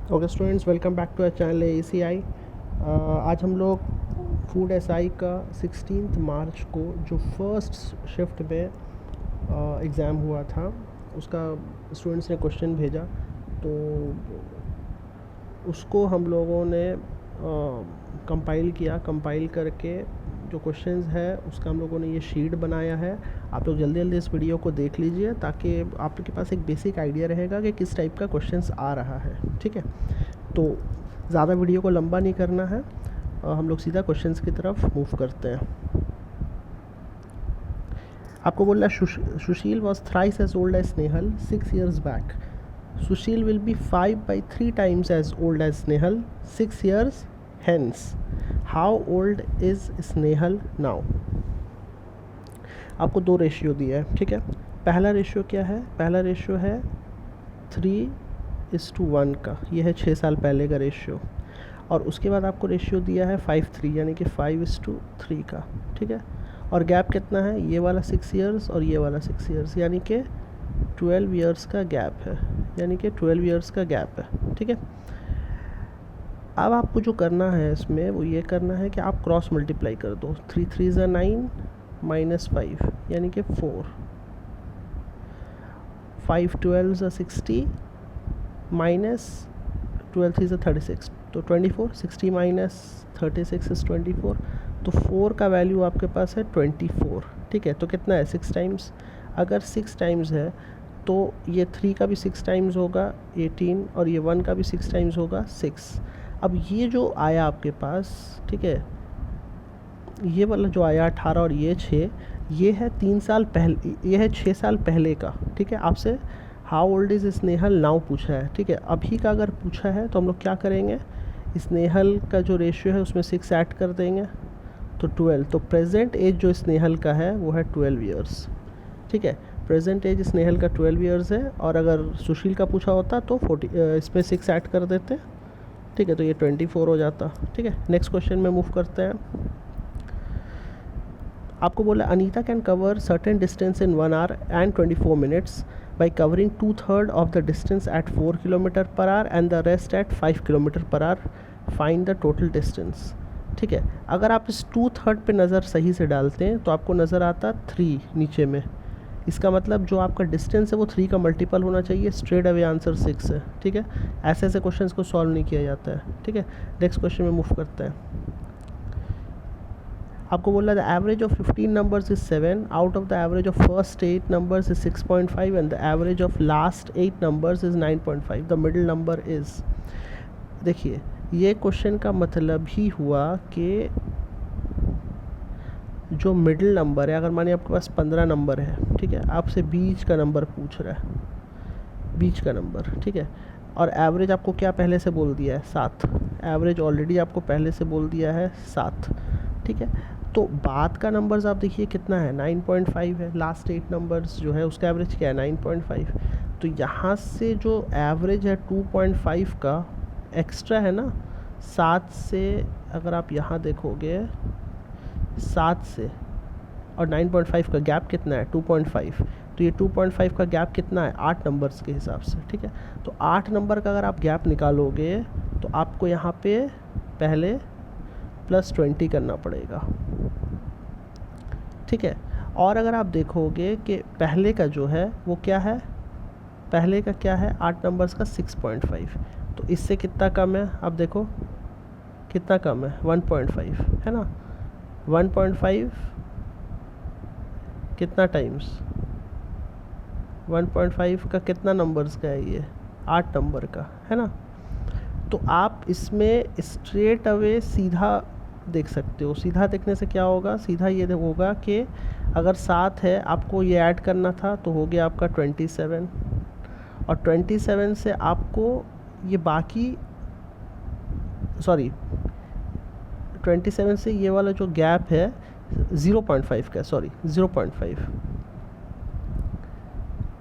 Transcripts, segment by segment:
Okay students, welcome back to our channel ACI। आज हम लोग फूड SI का 16 मार्च को जो फर्स्ट शिफ्ट में एग्ज़ाम हुआ था उसका स्टूडेंट्स ने क्वेश्चन भेजा, तो उसको हम लोगों ने कंपाइल किया। कंपाइल करके जो क्वेश्चंस है उसका हम लोगों ने ये शीट बनाया है। आप लोग जल्दी जल्दी इस वीडियो को देख लीजिए ताकि आपके पास एक बेसिक आइडिया रहेगा कि किस टाइप का क्वेश्चंस आ रहा है। ठीक है, तो ज़्यादा वीडियो को लंबा नहीं करना है, हम लोग सीधा क्वेश्चंस की तरफ मूव करते हैं। आपको बोल रहा है Sushil was thrice as old as Snehal 6 years back. Sushil will be 5/3 times as old as Snehal 6 years hence. How old is Snehal now. आपको दो रेशियो दिया है। ठीक है, पहला रेशियो क्या है? पहला रेशियो है 3:1 का, ये है 6 साल पहले का रेशियो। और उसके बाद आपको रेशियो दिया है 5:3 यानी कि 5:3 का। ठीक है, और गैप कितना है? ये वाला 6 years और ये वाला 6 years, यानी कि 12 years का गैप है, यानी कि 12 years का गैप है। ठीक है, अब आपको जो करना है इसमें वो ये करना है कि आप क्रॉस मल्टीप्लाई कर दो। 3 3 = 9 -5 यानी कि 4, 5 12 = 60 -12 3 = 36, तो 24। 60 - 36 is 24, तो 4 का वैल्यू आपके पास है 24। ठीक है, तो कितना है? 6 टाइम्स। अगर 6 टाइम्स है तो ये 3 का भी 6 टाइम्स होगा 18, और ये 1 का भी 6 टाइम्स होगा 6। अब ये जो आया आपके पास, ठीक है, ये वाला जो आया 18 और ये 6, ये है 3 साल पहले, ये है 6 साल पहले का। ठीक है, आपसे how old is Snehal now पूछा है। ठीक है, अभी का अगर पूछा है तो हम लोग क्या करेंगे? स्नेहल का जो रेशियो है उसमें 6 ऐड कर देंगे तो 12। तो प्रेजेंट एज जो स्नेहल का है वो है 12 ईयर्स। ठीक है, प्रेजेंट एज स्नेहल का 12 ईयर्स है, और अगर सुशील का पूछा होता तो 40, इसमें 6 ऐड कर देते। ठीक है, तो ये 24 हो जाता। ठीक है, नेक्स्ट क्वेश्चन में मूव करते हैं। आपको बोला Anita can cover certain distance in 1 hour and 24 minutes by covering 2/3 of the distance at 4 km/h and the rest at 5 km/h. Find the total distance. ठीक है, अगर आप इस 2/3 पे नज़र सही से डालते हैं तो आपको नज़र आता 3 नीचे में। इसका मतलब जो आपका डिस्टेंस है वो 3 का मल्टीपल होना चाहिए। स्ट्रेट अवे आंसर 6 है। ठीक है, ऐसे ऐसे क्वेश्चंस को सॉल्व नहीं किया जाता है। ठीक है, नेक्स्ट क्वेश्चन में मूव करते हैं। आपको बोला the average of 15 numbers is 7, out of the average of first 8 numbers is 6.5 and the average of last 8 numbers is 9.5, the middle number is. देखिए, ये क्वेश्चन का मतलब ही हुआ कि जो मिडिल नंबर है, अगर मानिए आपके पास 15 नंबर है, ठीक है, आपसे बीच का नंबर पूछ रहा है, बीच का नंबर। ठीक है, और एवरेज आपको क्या पहले से बोल दिया है? 7। एवरेज ऑलरेडी आपको पहले से बोल दिया है 7। ठीक है, तो बाद का नंबर्स आप देखिए कितना है? 9.5 है। लास्ट 8 नंबर्स जो है उसका एवरेज क्या है? 9.5। तो यहाँ से जो एवरेज है 2.5 का एक्स्ट्रा है ना 7 से, अगर आप यहाँ देखोगे 7 से और 9.5 का गैप कितना है? 2.5। तो ये 2.5 का गैप कितना है? 8 नंबर्स के हिसाब से। ठीक है, तो 8 नंबर का अगर आप गैप निकालोगे तो आपको यहाँ पे पहले +20 करना पड़ेगा। ठीक है, और अगर आप देखोगे कि पहले का जो है वो क्या है? पहले का क्या है? 8 नंबर्स का 6.5, तो इससे कितना कम है? आप देखो कितना कम है? 1.5 है ना। 1.5 कितना टाइम्स? 1.5 का कितना नंबर्स का है? ये 8 नंबर का है ना। तो आप इसमें स्ट्रेट अवे सीधा देख सकते हो। सीधा देखने से क्या होगा? सीधा ये होगा कि अगर 7 है आपको ये ऐड करना था तो हो गया आपका 27, और 27 से आपको ये बाकी, सॉरी 27 से ये वाला जो गैप है 0.5 का, सॉरी 0.5,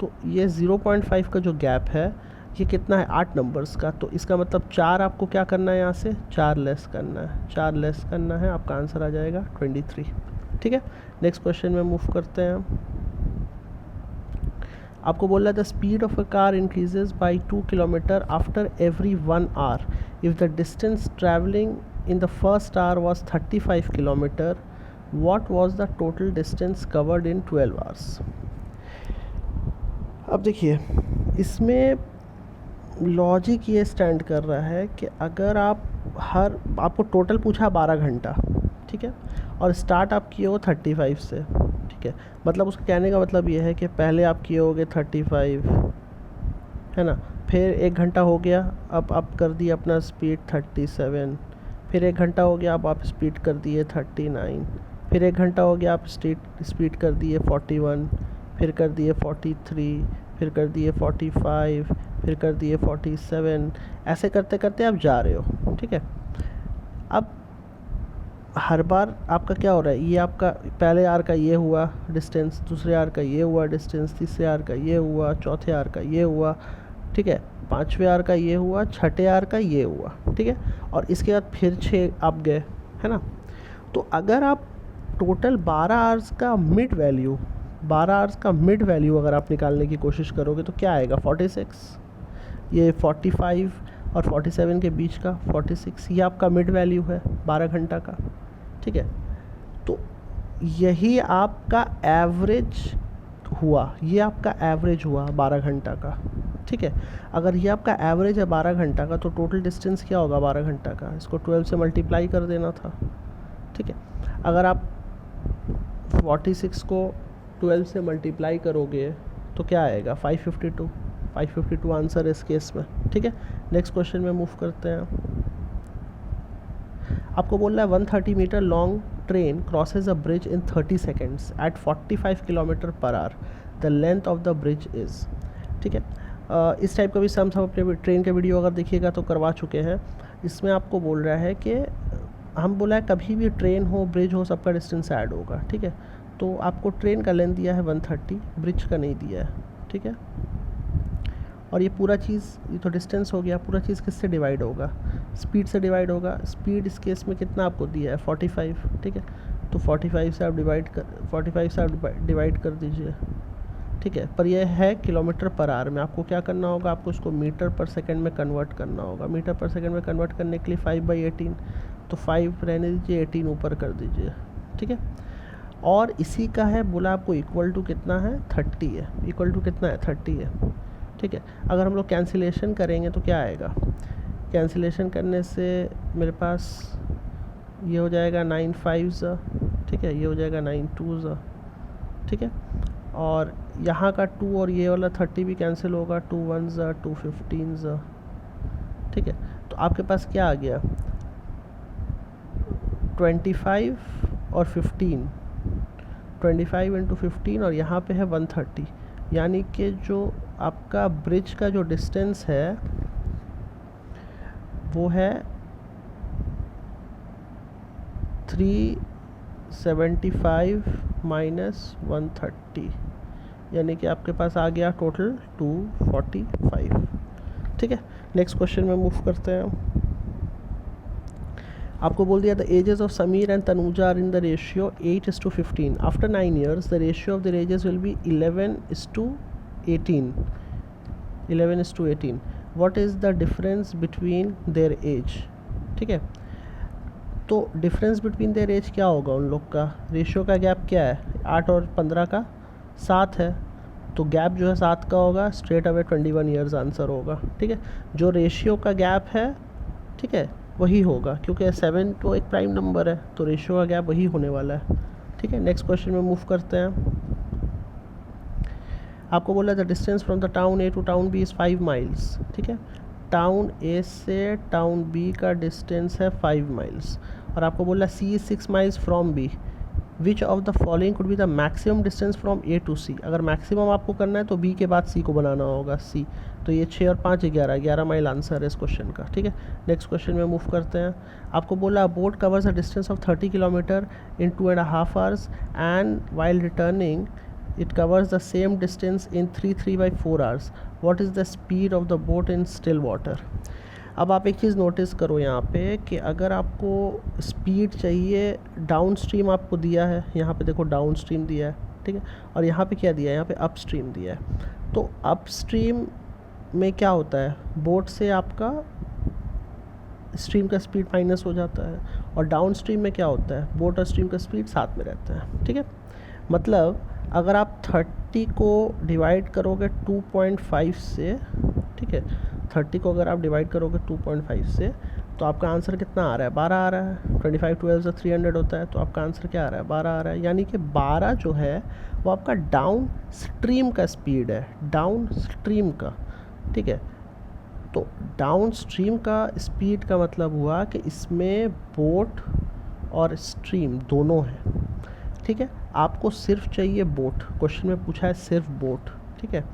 तो ये 0.5 का जो गैप है ये कितना है? 8 नंबर्स का। तो इसका मतलब 4 आपको क्या करना है? यहाँ से 4 लेस करना है, 4 लेस करना है, आपका आंसर आ जाएगा 23। ठीक है, नेक्स्ट क्वेश्चन में मूव करते हैं हम। आपको बोल रहा है the speed of a car increases by 2 kilometre after every 1 hour if the distance travelling in the first hour was 35 kilometre, what was the total distance covered in 12 hours. अब देखिए इसमें लॉजिक ये स्टैंड कर रहा है कि अगर आपको टोटल पूछा 12 घंटा, ठीक है, और स्टार्ट आप किए हो 35 से, ठीक है, मतलब उसका कहने का मतलब ये है कि पहले आप किए होगे 35, है ना, फिर 1 घंटा हो गया, अब आप कर दिए अपना स्पीड 37, फिर 1 घंटा हो गया, अब आप स्पीड कर दिए 39, फिर 1 घंटा हो गया, आप स्पीड कर दिए 41, फिर कर दिए 43, फिर कर दिए 45, फिर कर दिए 47, ऐसे करते करते आप जा रहे हो, ठीक है। अब हर बार आपका क्या हो रहा है, ये आपका पहले आर का ये हुआ डिस्टेंस, दूसरे आर का ये हुआ डिस्टेंस, तीसरे आर का ये हुआ, चौथे आर का ये हुआ, ठीक है, पाँचवें आर का ये हुआ, छठे आर का ये हुआ, ठीक है, और इसके बाद फिर 6 आप गए, है ना। तो अगर आप टोटल 12 आवर्स का मिड वैल्यू, 12 आवर्स का मिड वैल्यू अगर आप निकालने की कोशिश करोगे तो क्या आएगा, 46, ये 45 और 47 के बीच का 46, ये आपका मिड वैल्यू है 12 घंटा का, ठीक है। तो यही आपका एवरेज हुआ, ये आपका एवरेज हुआ 12 घंटा का, ठीक है। अगर ये आपका एवरेज है 12 घंटा का तो टोटल डिस्टेंस क्या होगा 12 घंटा का, इसको 12 से मल्टीप्लाई कर देना था, ठीक है। अगर आप 46 को 12 से मल्टीप्लाई करोगे तो क्या आएगा, 552 आंसर इस केस में, ठीक है। नेक्स्ट क्वेश्चन में मूव करते हैं। आपको बोल रहा है 130 metre long train crosses a bridge in 30 seconds at 45 kilometre per hour, the length of the bridge is, ठीक है। इस टाइप का भी सम अपने ट्रेन के वीडियो अगर देखिएगा तो करवा चुके हैं। इसमें आपको बोल रहा है कि हम बोला है कभी भी ट्रेन हो ब्रिज हो सबका डिस्टेंस ऐड होगा, ठीक है। तो आपको ट्रेन का लेंथ दिया है 130, ब्रिज का नहीं दिया है, ठीक है। और ये पूरा चीज़, ये तो डिस्टेंस हो गया, पूरा चीज़ किससे डिवाइड होगा, स्पीड से डिवाइड होगा। स्पीड इस केस में कितना आपको दिया है 45, ठीक है। तो 45 से आप डिवाइड कर दीजिए, ठीक है। पर यह है किलोमीटर पर आवर में, आपको क्या करना होगा, आपको उसको मीटर पर सेकंड में कन्वर्ट करना होगा। मीटर पर सेकंड में कन्वर्ट करने के लिए 5/18, तो 5 रहने दीजिए, 18 ऊपर कर दीजिए, ठीक है। और इसी का है बोला आपको इक्वल टू कितना है 30 है, इक्वल टू कितना है 30 है, ठीक है। अगर हम लोग कैंसिलेशन करेंगे तो क्या आएगा, कैंसिलेशन करने से मेरे पास ये हो जाएगा 9 5s, ठीक है, ये हो जाएगा 9 2s, ठीक है। और यहाँ का 2 और ये वाला 30 भी कैंसिल होगा, 2 1s 2 15s, ठीक है। तो आपके पास क्या आ गया 25 और 15, 25 इंटू 15 और यहाँ पे है 130, यानी कि जो आपका ब्रिज का जो डिस्टेंस है वो है 375 माइनस 130, यानी कि आपके पास आ गया टोटल 245, ठीक है। नेक्स्ट क्वेश्चन में मूव करते हैं। आपको बोल दिया the ages of Sameer and Tanuja are in the ratio 8:15। After 9 years the ratio of the ages will be 11:18। 11:18। What is the difference between their age, ठीक है। तो डिफरेंस बिटवीन देयर एज क्या होगा उन लोग का, रेशियो का गैप क्या है 8 और 15 का 7 है, तो गैप जो है 7 का होगा, स्ट्रेट अवे 21 ईयर्स आंसर होगा, ठीक है। जो रेशियो का गैप है, ठीक है, वही होगा, क्योंकि 7 तो एक प्राइम नंबर है तो रेशियो का गैप वही होने वाला है, ठीक है। नेक्स्ट क्वेश्चन में मूव करते हैं। आपको बोला the distance from the town A to town B is 5 miles, ठीक है। टाउन ए से टाउन बी का डिस्टेंस है 5 miles, और आपको बोला C is 6 miles from B, which of the following could be the maximum distance from A to C. अगर maximum आपको करना है तो बी के बाद सी को बनाना होगा, सी, तो ये 6 और 5 11 माइल आंसर है इस क्वेश्चन का, ठीक है। नेक्स्ट क्वेश्चन में मूव करते हैं। आपको बोला boat covers a distance of 30 kilometre in 2.5 hours and while returning it covers the same distance in 3/4 hours. What is the speed of the boat in still water? अब आप एक चीज़ notice करो यहाँ पे कि अगर आपको स्पीड चाहिए, डाउन स्ट्रीम आपको दिया है, यहाँ पे देखो डाउन स्ट्रीम दिया है, ठीक है। और यहाँ पे क्या दिया है, यहाँ पे अपस्ट्रीम दिया है। तो अपस्ट्रीम में क्या होता है, बोट से आपका स्ट्रीम का स्पीड माइनस हो जाता है, और डाउन स्ट्रीम में क्या होता है, बोट और स्ट्रीम का स्पीड साथ में रहता है, ठीक है। मतलब अगर आप 30 को डिवाइड करोगे 2.5 से, ठीक है, 30 को अगर आप डिवाइड करोगे 2.5 से, तो आपका आंसर कितना आ रहा है, 12 आ रहा है। 25 12 से 300 होता है, तो आपका आंसर क्या आ रहा है, 12 आ रहा है। यानी कि 12 जो है वो आपका डाउन स्ट्रीम का स्पीड है, डाउन स्ट्रीम का, ठीक है। तो डाउन स्ट्रीम का स्पीड का मतलब हुआ कि इसमें बोट और स्ट्रीम दोनों हैं, ठीक है। आपको सिर्फ चाहिए बोट, क्वेश्चन में पूछा है सिर्फ बोट, ठीक है।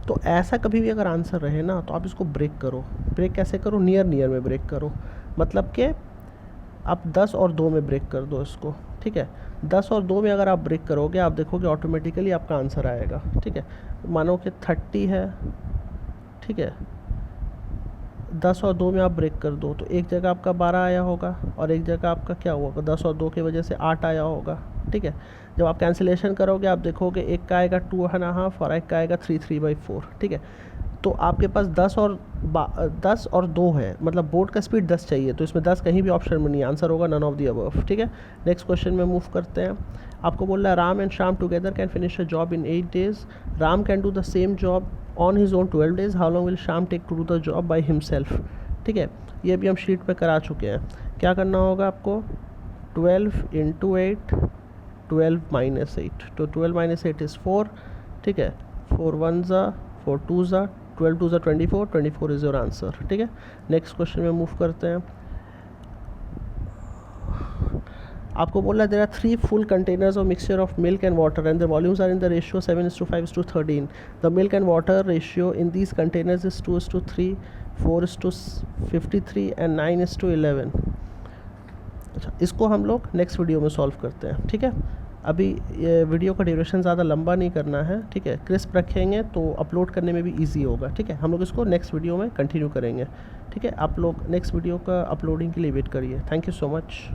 तो ऐसा कभी भी अगर आंसर रहे ना, तो आप इसको ब्रेक करो। ब्रेक कैसे करो, नियर नियर में ब्रेक करो, मतलब कि आप 10 और 2 में ब्रेक कर दो इसको, ठीक है। 10 और 2 में अगर आप ब्रेक करोगे, आप देखोगे ऑटोमेटिकली आपका आंसर आएगा, ठीक है। मानो कि 30 है, ठीक है, 10 और 2 में आप ब्रेक कर दो, तो एक जगह आपका 12 आया होगा और एक जगह आपका क्या होगा, 10 और 2 की वजह से 8 आया होगा, ठीक है। जब आप कैंसिलेशन करोगे, आप देखोगे एक का आएगा 2.5 और एक का आएगा 3/4, ठीक है। तो आपके पास 10 और 2 है, मतलब बोर्ड का स्पीड 10 चाहिए, तो इसमें 10 कहीं भी ऑप्शन में नहीं, आंसर होगा नन ऑफ दी अबव, ठीक है। नेक्स्ट क्वेश्चन में मूव करते हैं। आपको बोल रहा है Ram and Shyam together can finish a job in 8 days। Ram can do the same job on his own 12 days। How long will Shyam take to do the job by himself, ठीक है। ये भी हम शीट पे करा चुके हैं। क्या करना होगा आपको, 12 × 8, 12 - 8, तो 12 - 8 इज़ 4, ठीक है। 4 1s 4 2s 12 2s 24, 24 is your answer, ठीक है। नेक्स्ट क्वेश्चन में मूव करते हैं। आपको बोला there are 3 full containers of mixture of milk and water and the volumes are in the ratio 7:5:13. The milk and water ratio in these containers is 2:3, 4:53 and 9:11. अच्छा, इसको हम लोग नेक्स्ट वीडियो में सॉल्व करते हैं, ठीक है। अभी ये वीडियो का ड्यूरेशन ज़्यादा लंबा नहीं करना है, ठीक है। क्रिस्प रखेंगे तो अपलोड करने में भी ईजी होगा, ठीक है। हम लोग इसको नेक्स्ट वीडियो में कंटिन्यू करेंगे, ठीक है। आप लोग नेक्स्ट वीडियो का अपलोडिंग के लिए वेट करिए। Thank you so much.